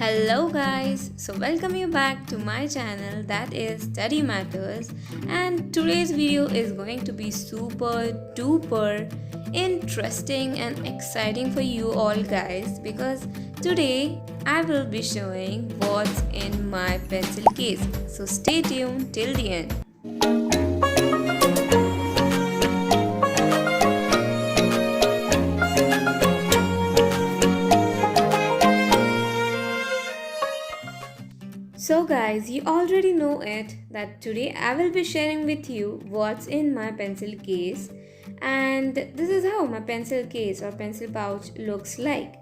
Hello guys, so welcome you back to my channel that is Study Matters, and today's video is going to be super duper interesting and exciting for you all guys because today I will be showing what's in my pencil case. So stay tuned till the end. So guys, you already know it that today I will be sharing with you what's in my pencil case, and this is how my pencil case or pencil pouch looks like.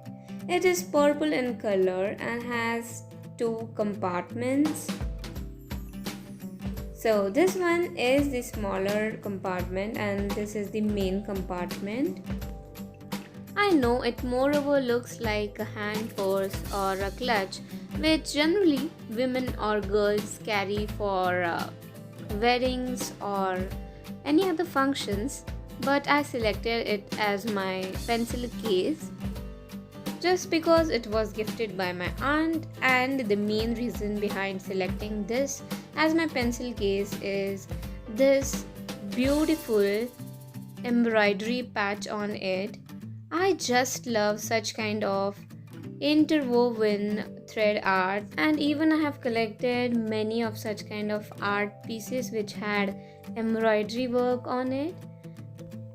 It is purple in color and has two compartments. So this one is the smaller compartment and this is the main compartment. I know it moreover looks like a hand purse or a clutch, which generally women or girls carry for weddings or any other functions, but I selected it as my pencil case just because it was gifted by my aunt, and the main reason behind selecting this as my pencil case is this beautiful embroidery patch on it. I just love such kind of interwoven thread art, and even I have collected many of such kind of art pieces which had embroidery work on it,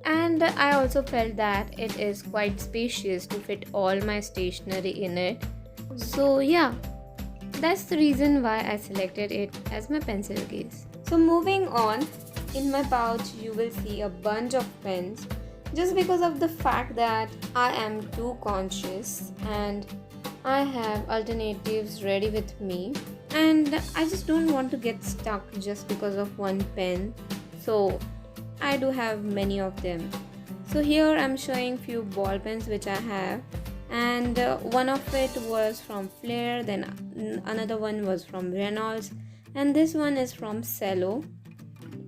and I also felt that it is quite spacious to fit all my stationery in it. So yeah, that's the reason why I selected it as my pencil case. So moving on, in my pouch you will see a bunch of pens just because of the fact that I am too conscious and I have alternatives ready with me, and I just don't want to get stuck just because of one pen, so I do have many of them. So here I'm showing few ball pens which I have, and one of it was from Flair, then another one was from Reynolds, and this one is from Cello.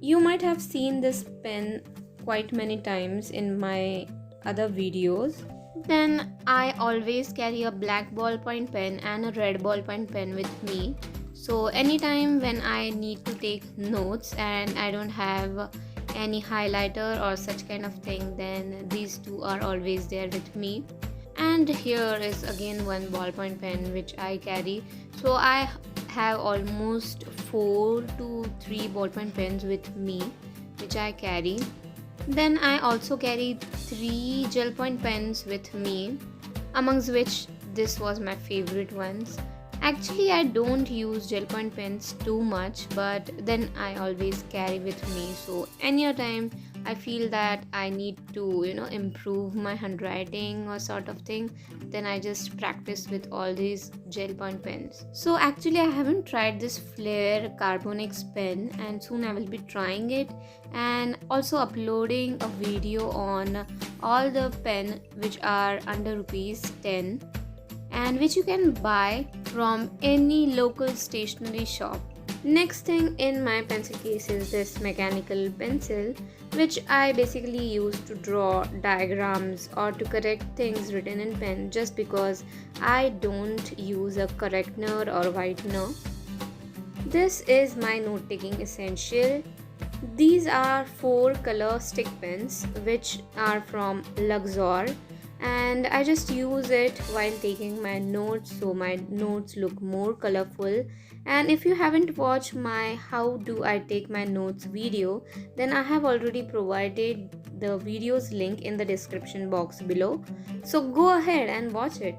You might have seen this pen quite many times in my other videos. Then I always carry a black ballpoint pen and a red ballpoint pen with me. So anytime when I need to take notes and I don't have any highlighter or such kind of thing, then these two are always there with me. And here is again one ballpoint pen which I carry. So I have almost 4 to 3 ballpoint pens with me which I carry. Then I also carry 3 gel point pens with me, amongst which this was my favorite ones. Actually, I don't use gel point pens too much, but then I always carry with me. So any time I feel that I need to, improve my handwriting or sort of thing, then I just practice with all these gel point pens. So actually I haven't tried this Flair Carbonix pen, and soon I will be trying it and also uploading a video on all the pen which are under rupees 10 and which you can buy from any local stationery shop. Next thing in my pencil case is this mechanical pencil, which I basically use to draw diagrams or to correct things written in pen, just because I don't use a corrector or whitener. This is my note taking essential. These are 4 color stick pens which are from Luxor, and I just use it while taking my notes so my notes look more colorful. And if you haven't watched my how do I take my notes video, then I have already provided the video's link in the description box below, so go ahead and watch it.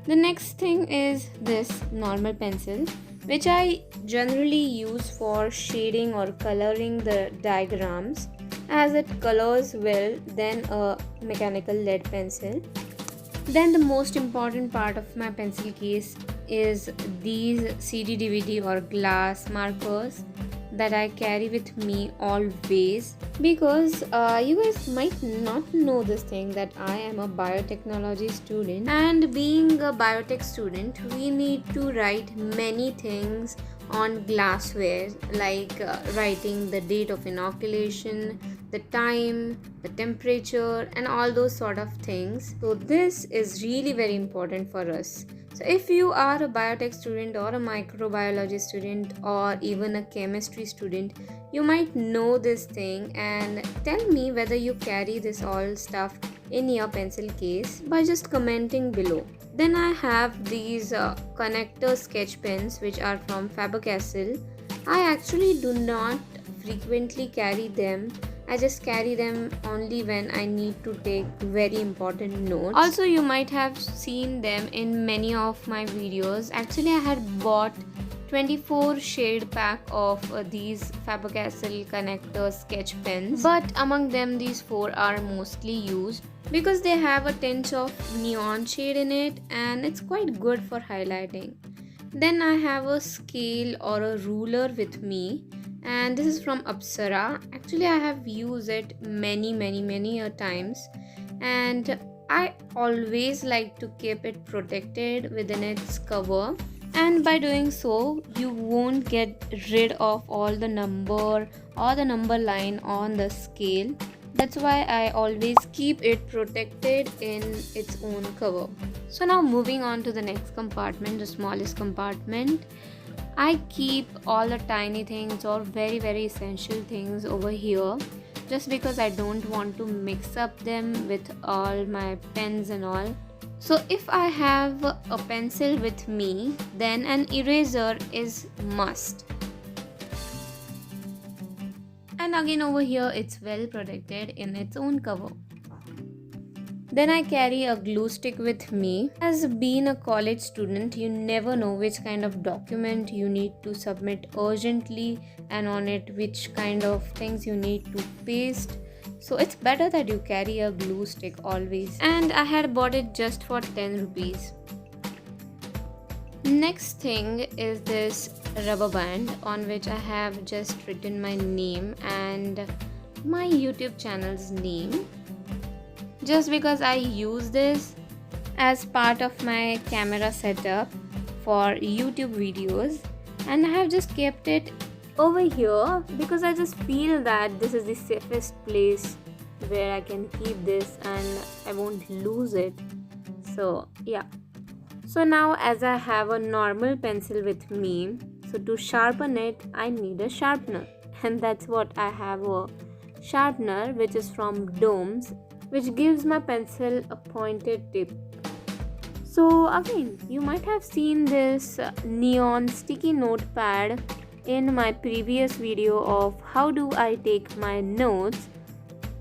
The next thing is this normal pencil, which I generally use for shading or coloring the diagrams, as it colors well than a mechanical lead pencil. Then the most important part of my pencil case is these CD DVD or glass markers that I carry with me always, because you guys might not know this thing that I am a biotechnology student, and being a biotech student we need to write many things on glassware, like writing the date of inoculation, the time, the temperature, and all those sort of things. So this is really very important for us. So if you are a biotech student or a microbiology student or even a chemistry student, you might know this thing, and tell me whether you carry this all stuff in your pencil case by just commenting below. Then I have these connector sketch pens which are from Faber-Castell. I actually do not frequently carry them. I just carry them only when I need to take very important notes. Also, you might have seen them in many of my videos. Actually, I had bought 24 shade pack of these Faber-Castell connector sketch pens, but among them these 4 are mostly used because they have a tinge of neon shade in it and it's quite good for highlighting. Then I have a scale or a ruler with me, and this is from Apsara. Actually, I have used it many a times, and I always like to keep it protected within its cover, and by doing so you won't get rid of all the number or the number line on the scale. That's why I always keep it protected in its own cover. So now moving on to the next compartment, the smallest compartment. I keep all the tiny things or very essential things over here just because I don't want to mix up them with all my pens and all. So if I have a pencil with me, then an eraser is must. And again over here it's well protected in its own cover. Then I carry a glue stick with me. As being a college student, you never know which kind of document you need to submit urgently and on it which kind of things you need to paste. So it's better that you carry a glue stick always. And I had bought it just for 10 rupees. Next thing is this rubber band on which I have just written my name and my YouTube channel's name. Just because I use this as part of my camera setup for YouTube videos, and I have just kept it over here because I just feel that this is the safest place where I can keep this and I won't lose it. So yeah. So now as I have a normal pencil with me, so to sharpen it I need a sharpener, and that's what I have, a sharpener which is from Doms, which gives my pencil a pointed tip. So again, you might have seen this neon sticky notepad in my previous video of how do I take my notes,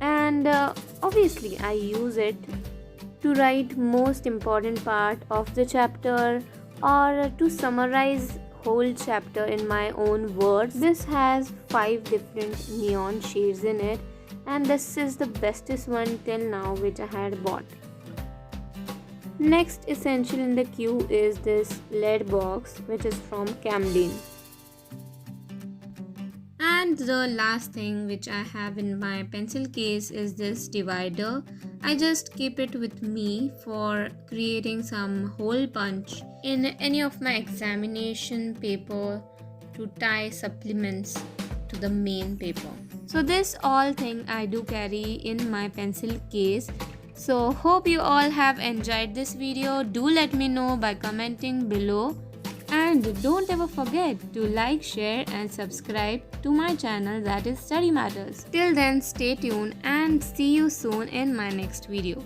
and obviously I use it to write most important part of the chapter or to summarize whole chapter in my own words. This has 5 different neon shades in it, and this is the bestest one till now which I had bought. Next essential in the queue is this lead box which is from Camden. And the last thing which I have in my pencil case is this divider. I just keep it with me for creating some hole punch in any of my examination paper to tie supplements to the main paper. So this all thing I do carry in my pencil case. So hope you all have enjoyed this video. Do let me know by commenting below, and don't ever forget to like, share and subscribe to my channel, that is Study Matters. Till then, stay tuned and see you soon in my next video.